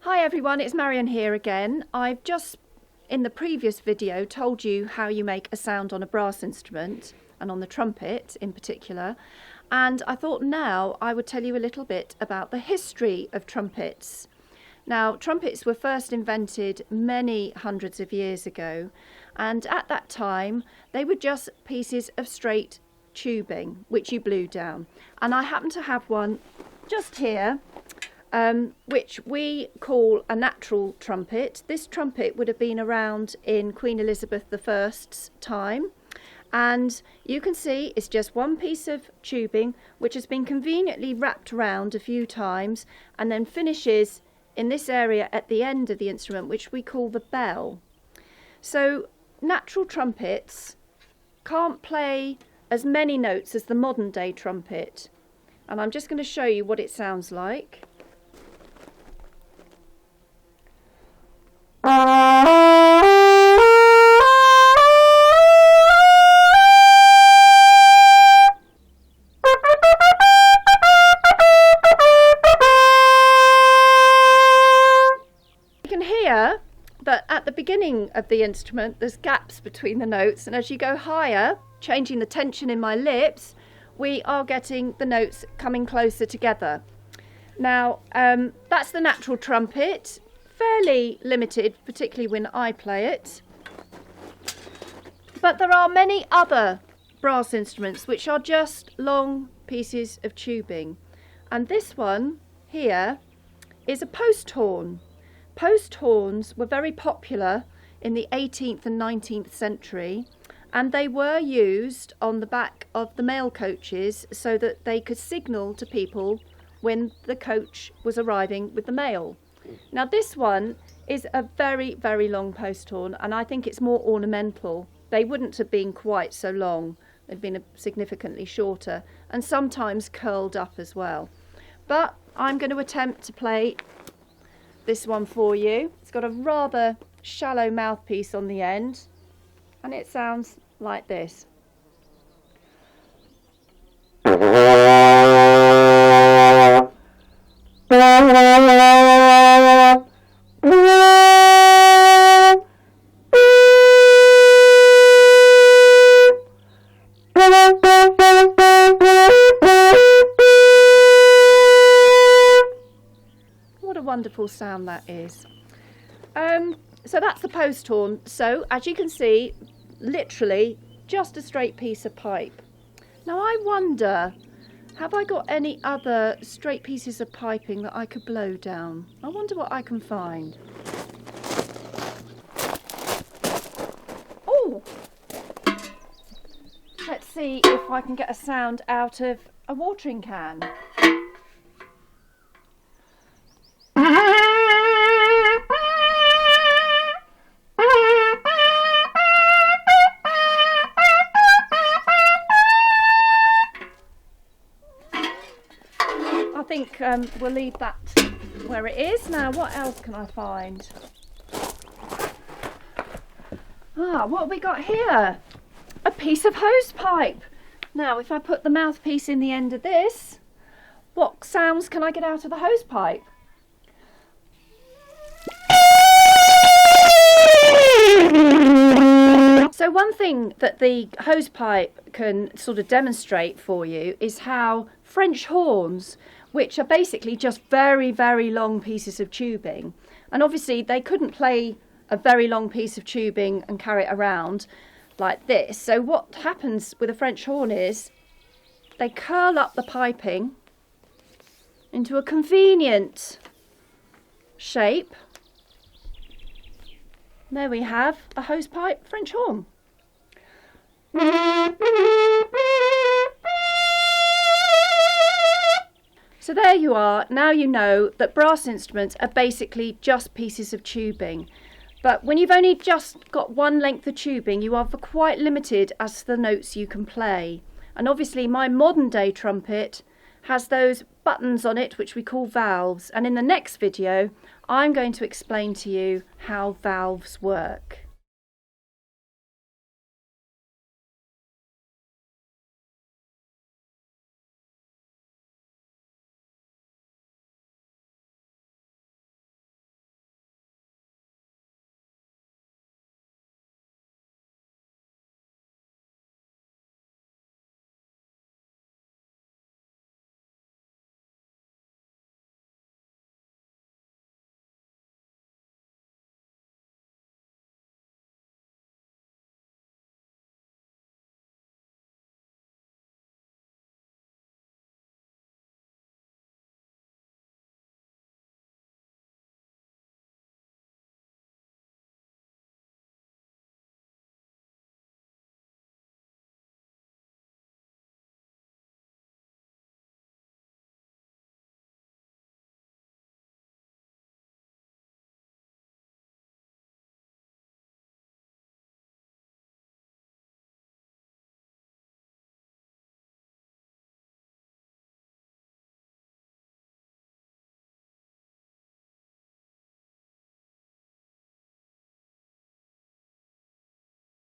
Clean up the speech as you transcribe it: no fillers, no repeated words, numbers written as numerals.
Hi everyone, it's Marion here again. I've just in the previous video told you how you make a sound on a brass instrument and on the trumpet in particular, and I thought now I would tell you a little bit about the history of trumpets. Now, trumpets were first invented many hundreds of years ago, and at that time they were just pieces of straight tubing which you blew down, and I happen to have one just here which we call a natural trumpet. This trumpet would have been around in Queen Elizabeth I's time, and you can see it's just one piece of tubing which has been conveniently wrapped around a few times and then finishes in this area at the end of the instrument, which we call the bell. So natural trumpets can't play as many notes as the modern day trumpet, and I'm just going to show you what it sounds like. You can hear that at the beginning of the instrument there's gaps between the notes, and as you go higher, changing the tension in my lips, we are getting the notes coming closer together. Now that's the natural trumpet. Fairly limited, particularly when I play it. But there are many other brass instruments which are just long pieces of tubing. And this one here is a post horn. Post horns were very popular in the 18th and 19th century, and they were used on the back of the mail coaches so that they could signal to people when the coach was arriving with the mail. Now this one is a very, very long post horn, and I think it's more ornamental. They wouldn't have been quite so long. They've been significantly shorter and sometimes curled up as well. But I'm going to attempt to play this one for you. It's got a rather shallow mouthpiece on the end, and it sounds like this. What a wonderful sound that is. So that's the post horn. So as you can see, literally just a straight piece of pipe. Now I wonder, have I got any other straight pieces of piping that I could blow down? I wonder what I can find. Oh! Let's see if I can get a sound out of a watering can. I think we'll leave that where it is. Now, what else can I find? What have we got here? A piece of hose pipe. Now, if I put the mouthpiece in the end of this, what sounds can I get out of the hose pipe? So one thing that the hose pipe can sort of demonstrate for you is how French horns, which are basically just very, very long pieces of tubing, and obviously they couldn't play a very long piece of tubing and carry it around like this. So what happens with a French horn is they curl up the piping into a convenient shape. There we have a hosepipe French horn. So there you are. Now you know that brass instruments are basically just pieces of tubing. But when you've only just got one length of tubing, you are quite limited as to the notes you can play. And obviously my modern day trumpet has those buttons on it which we call valves. And in the next video, I'm going to explain to you how valves work.